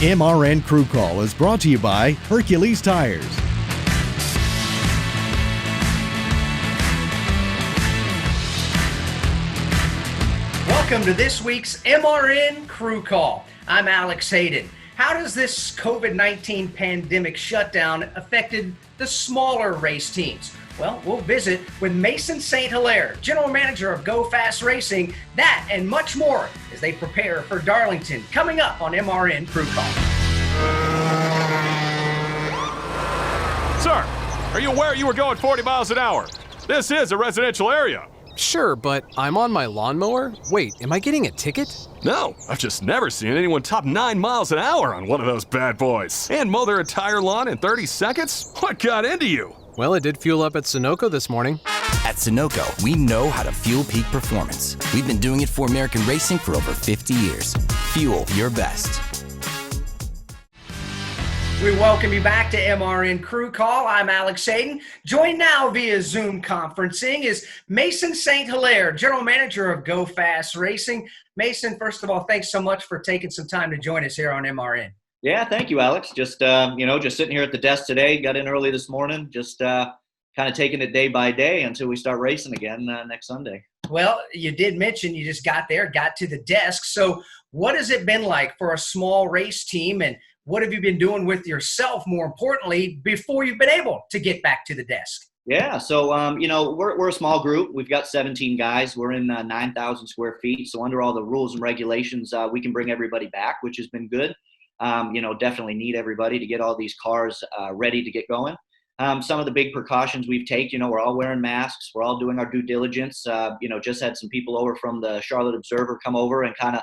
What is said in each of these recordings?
MRN Crew Call is brought to you by Hercules Tires. Welcome to this week's MRN Crew Call. I'm Alex Hayden. How does this COVID-19 pandemic shutdown affected the smaller race teams? Well, we'll visit with Mason St Hillaire, General Manager of GoFas Racing, that and much more as they prepare for Darlington, coming up on MRN Crew Call. Sir, are you aware you were going 40 miles an hour? This is a residential area. Sure, but I'm on my lawnmower? Wait, am I getting a ticket? No, I've just never seen anyone top 9 miles an hour on one of those bad boys. And mow their entire lawn in 30 seconds? What got into you? Well, it did fuel up at Sunoco this morning. At Sunoco, we know how to fuel peak performance. We've been doing it for American racing for over 50 years. Fuel your best. We welcome you back to MRN Crew Call. I'm Alex Hayden. Joined now via Zoom conferencing is Mason St Hillaire, General Manager of GoFas Racing. Mason, first of all, thanks so much for taking some time to join us here on MRN. Yeah, thank you, Alex. Just sitting here at the desk today. Got in early this morning. Just kind of taking it day by day until we start racing again next Sunday. Well, you did mention you just got to the desk. So what has it been like for a small race team, and what have you been doing with yourself, more importantly, before you've been able to get back to the desk? Yeah, so, we're a small group. We've got 17 guys. We're in 9,000 square feet. So under all the rules and regulations, we can bring everybody back, which has been good. Definitely need everybody to get all these cars ready to get going. Some of the big precautions we've taken, we're all wearing masks. We're all doing our due diligence. Just had some people over from the Charlotte Observer come over and kind of,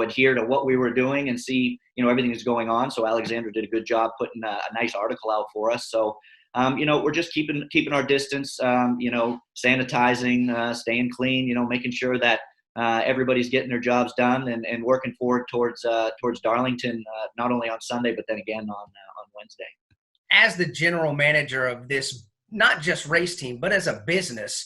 adhere to what we were doing and see, everything is going on. So Alexandra did a good job putting a nice article out for us. So, we're just keeping our distance, sanitizing, staying clean, making sure that everybody's getting their jobs done and working forward towards Darlington, not only on Sunday, but then again on Wednesday. As the general manager of this, not just race team, but as a business,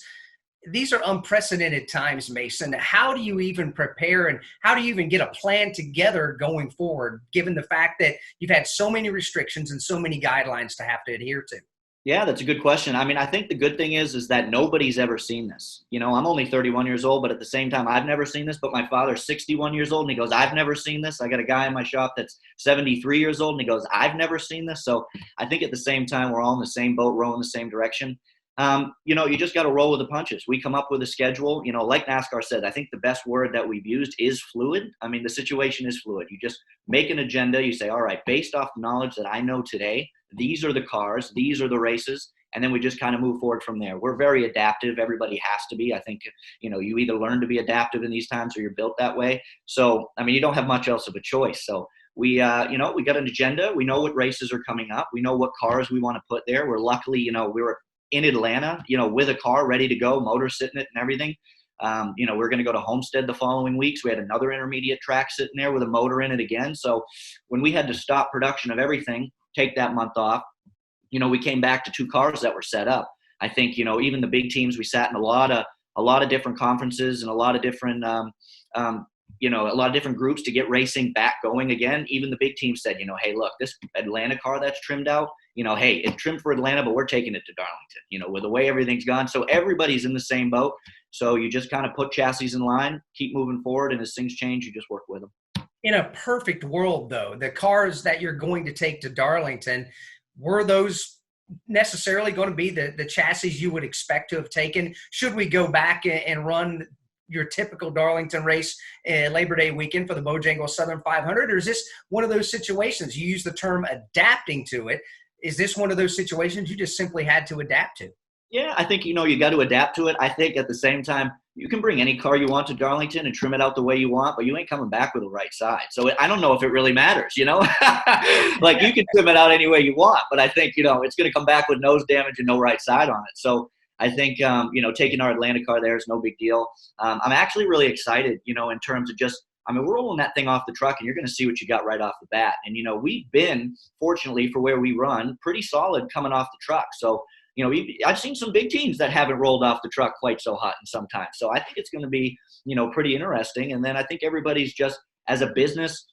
these are unprecedented times, Mason. How do you even prepare, and how do you even get a plan together going forward, given the fact that you've had so many restrictions and so many guidelines to have to adhere to? Yeah, that's a good question. I mean, I think the good thing is that nobody's ever seen this. I'm only 31 years old, but at the same time, I've never seen this. But my father's 61 years old, and he goes, I've never seen this. I got a guy in my shop that's 73 years old, and he goes, I've never seen this. So I think at the same time, we're all in the same boat, rowing the same direction. You just got to roll with the punches. We come up with a schedule. Like NASCAR said, I think the best word that we've used is fluid. I mean, the situation is fluid. You just make an agenda. You say, all right, based off the knowledge that I know today, these are the cars, these are the races, and then we just kind of move forward from there. We're very adaptive. Everybody has to be. I think, you either learn to be adaptive in these times or you're built that way. So, I mean, you don't have much else of a choice. So we got an agenda. We know what races are coming up. We know what cars we want to put there. We're luckily, we were in Atlanta, with a car ready to go, motor sitting it and everything. We're going to go to Homestead the following week. So we had another intermediate track sitting there with a motor in it again. So when we had to stop production of everything, take that month off, we came back to 2 cars that were set up. I think, even the big teams, we sat in a lot of different conferences and a lot of different, groups to get racing back going again. Even the big teams said, hey, look, this Atlanta car that's trimmed out, hey, it's trimmed for Atlanta, but we're taking it to Darlington, with the way everything's gone. So everybody's in the same boat. So you just kind of put chassis in line, keep moving forward, and as things change, you just work with them. In a perfect world, though, the cars that you're going to take to Darlington, were those necessarily going to be the chassis you would expect to have taken? Should we go back and run your typical Darlington race Labor Day weekend for the Bojangles Southern 500? Or is this one of those situations, you use the term adapting to it, is this one of those situations you just simply had to adapt to? Yeah, I think, you got to adapt to it. I think at the same time, you can bring any car you want to Darlington and trim it out the way you want, but you ain't coming back with the right side. So I don't know if it really matters, Like, you can trim it out any way you want, but I think, it's going to come back with nose damage and no right side on it. So I think, taking our Atlanta car there is no big deal. I'm actually really excited, in terms of we're rolling that thing off the truck, and you're going to see what you got right off the bat. And, we've been, fortunately for where we run, pretty solid coming off the truck. So, I've seen some big teams that haven't rolled off the truck quite so hot in some time. So I think it's going to be, pretty interesting. And then I think everybody's just, as a business,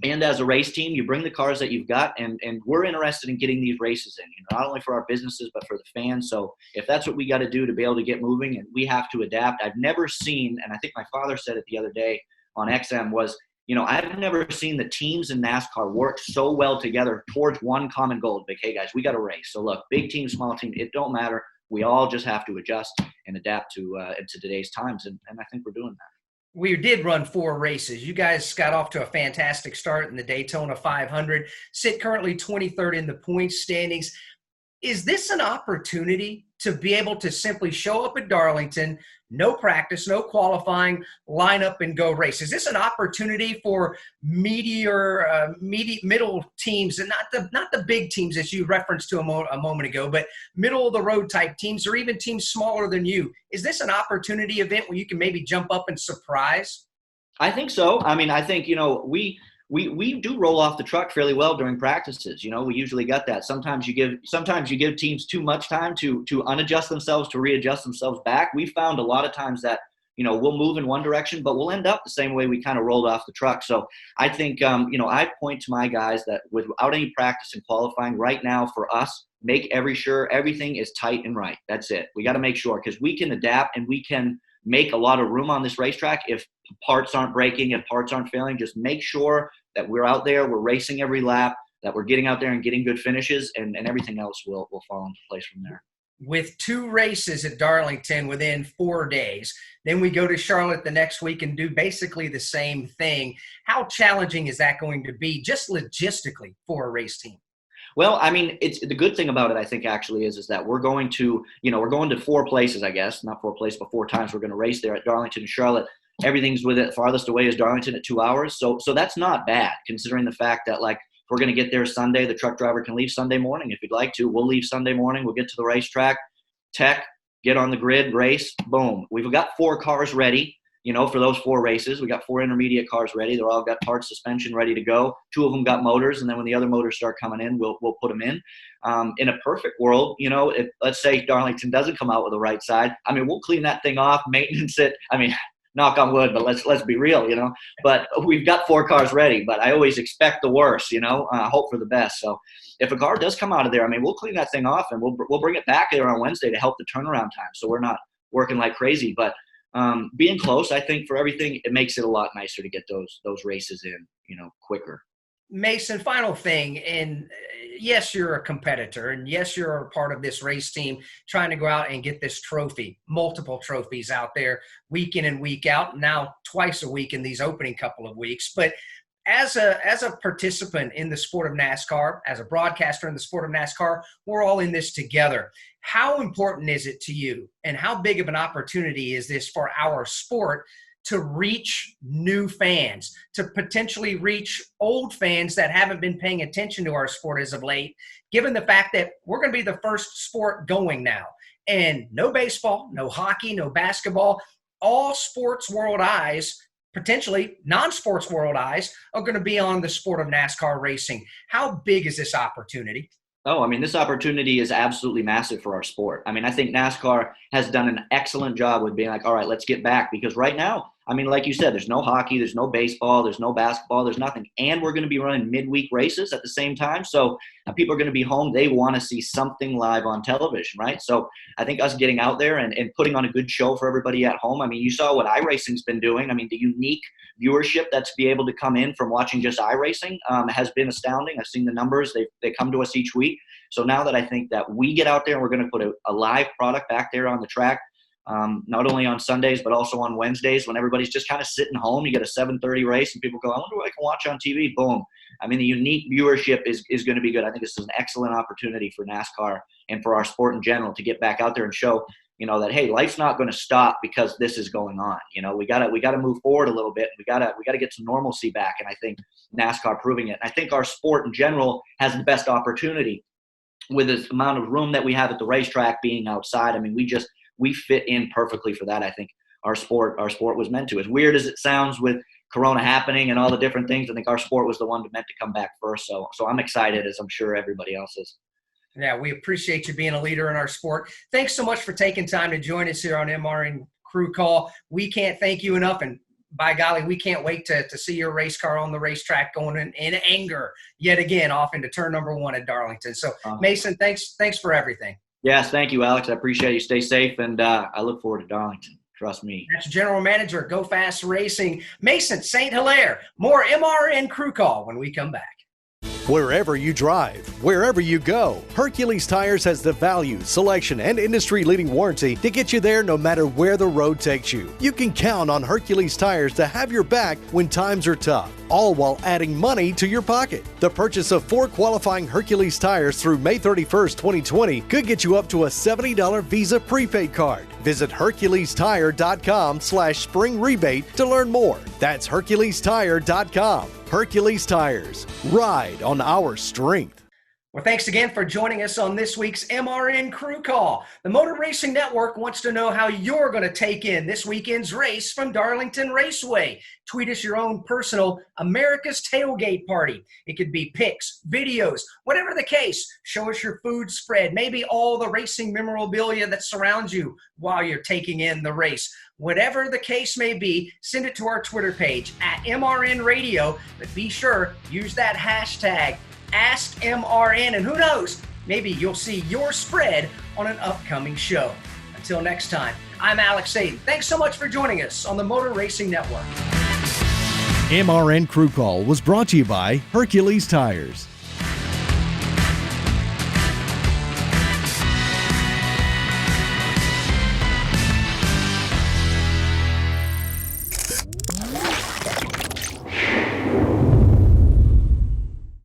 And as a race team, you bring the cars that you've got, and we're interested in getting these races in, not only for our businesses, but for the fans. So if that's what we got to do to be able to get moving, and we have to adapt. I've never seen, and I think my father said it the other day on XM, was, I've never seen the teams in NASCAR work so well together towards one common goal. Like, hey, guys, we got to race. So look, big team, small team, it don't matter. We all just have to adjust and adapt to today's times, and I think we're doing that. We did run 4 races. You guys got off to a fantastic start in the Daytona 500, sit currently 23rd in the points standings. Is this an opportunity to be able to simply show up at Darlington, no practice, no qualifying, line up and go race? Is this an opportunity for middle teams, and not the big teams as you referenced to a moment ago, but middle of the road type teams, or even teams smaller than you? Is this an opportunity event where you can maybe jump up and surprise? I think so. I mean, I think, we do roll off the truck fairly well during practices. We usually got that. Sometimes you give teams too much time to unadjust themselves, to readjust themselves back. We found a lot of times that, we'll move in one direction, but we'll end up the same way we kind of rolled off the truck. So I think, I point to my guys that without any practice and qualifying right now, for us, make sure everything is tight and right. That's it. We got to make sure, because we can adapt and we can make a lot of room on this racetrack. If parts aren't breaking, if parts aren't failing, just make sure that we're out there, we're racing every lap, that we're getting out there and getting good finishes, and everything else will fall into place from there. With 2 races at Darlington within 4 days, then we go to Charlotte the next week and do basically the same thing. How challenging is that going to be, just logistically, for a race team? Well, I mean, it's the good thing about it, I think, actually, is that we're going to, we're going to 4 places, I guess, not 4 places, but 4 times we're going to race there at Darlington and Charlotte. Everything's with it. Farthest away is Darlington at 2 hours. So that's not bad, considering the fact that, like, if we're going to get there Sunday, the truck driver can leave Sunday morning if he'd like to. We'll leave Sunday morning. We'll get to the racetrack, tech, get on the grid, race, boom. We've got 4 cars ready, for those 4 races. We got 4 intermediate cars ready. They're all got parts, suspension ready to go. 2 of them got motors, and then when the other motors start coming in, we'll put them in. In a perfect world, if, let's say, Darlington doesn't come out with the right side, I mean, we'll clean that thing off, maintenance it. I mean, knock on wood, but let's be real, But we've got 4 cars ready, but I always expect the worst, hope for the best. So if a car does come out of there, I mean, we'll clean that thing off and we'll bring it back there on Wednesday to help the turnaround time, so we're not working like crazy. But being close, I think, for everything, it makes it a lot nicer to get those races in, quicker. Mason, final thing, and yes, you're a competitor, and yes, you're a part of this race team trying to go out and get this trophy, multiple trophies out there week in and week out, now twice a week in these opening couple of weeks. But as a participant in the sport of NASCAR, as a broadcaster in the sport of NASCAR, we're all in this together. How important is it to you, and how big of an opportunity is this for our sport to reach new fans, to potentially reach old fans that haven't been paying attention to our sport as of late, given the fact that we're going to be the first sport going now? And no baseball, no hockey, no basketball, all sports world eyes, potentially non-sports world eyes, are going to be on the sport of NASCAR racing. How big is this opportunity? Oh, I mean, this opportunity is absolutely massive for our sport. I mean, I think NASCAR has done an excellent job with being like, all right, let's get back. Because right now, I mean, like you said, there's no hockey, there's no baseball, there's no basketball, there's nothing. And we're going to be running midweek races at the same time. So people are going to be home. They want to see something live on television, right? So I think us getting out there and putting on a good show for everybody at home. I mean, you saw what iRacing's been doing. I mean, the unique viewership that's be able to come in from watching just iRacing has been astounding. I've seen the numbers. They come to us each week. So now that I think that we get out there and we're going to put a live product back there on the track, not only on Sundays, but also on Wednesdays when everybody's just kind of sitting home. You get a 7:30 race and people go, I wonder what I can watch on TV. Boom. I mean, the unique viewership is going to be good. I think this is an excellent opportunity for NASCAR and for our sport in general to get back out there and show, that, hey, life's not going to stop because this is going on. We got to move forward a little bit. We got to get some normalcy back. And I think NASCAR proving it. I think our sport in general has the best opportunity with the amount of room that we have at the racetrack being outside. I mean, we fit in perfectly for that. I think our sport was meant to. As weird as it sounds with Corona happening and all the different things, I think our sport was the one meant to come back first. So I'm excited, as I'm sure everybody else is. Yeah, we appreciate you being a leader in our sport. Thanks so much for taking time to join us here on MRN Crew Call. We can't thank you enough, and by golly, we can't wait to see your race car on the racetrack going in anger yet again off into turn number 1 at Darlington. So, Mason, thanks for everything. Yes, thank you, Alex. I appreciate you. Stay safe, and I look forward to Darlington. Trust me. That's General Manager at GoFas Racing, Mason St Hillaire. More MRN Crew Call when we come back. Wherever you drive, wherever you go, Hercules Tires has the value, selection, and industry-leading warranty to get you there no matter where the road takes you. You can count on Hercules Tires to have your back when times are tough, all while adding money to your pocket. The purchase of 4 qualifying Hercules tires through May 31st, 2020 could get you up to a $70 Visa prepaid card. Visit HerculesTire.com/spring rebate to learn more. That's HerculesTire.com. Hercules Tires. Ride on our strength. Well, thanks again for joining us on this week's MRN Crew Call. The Motor Racing Network wants to know how you're going to take in this weekend's race from Darlington Raceway. Tweet us your own personal America's Tailgate Party. It could be pics, videos, whatever the case. Show us your food spread, maybe all the racing memorabilia that surrounds you while you're taking in the race. Whatever the case may be, send it to our Twitter page at MRN Radio, but be sure, use that hashtag AskMRN, and who knows, maybe you'll see your spread on an upcoming show. Until next time, I'm Alex Hayden. Thanks so much for joining us on the Motor Racing Network. MRN Crew Call was brought to you by Hercules Tires.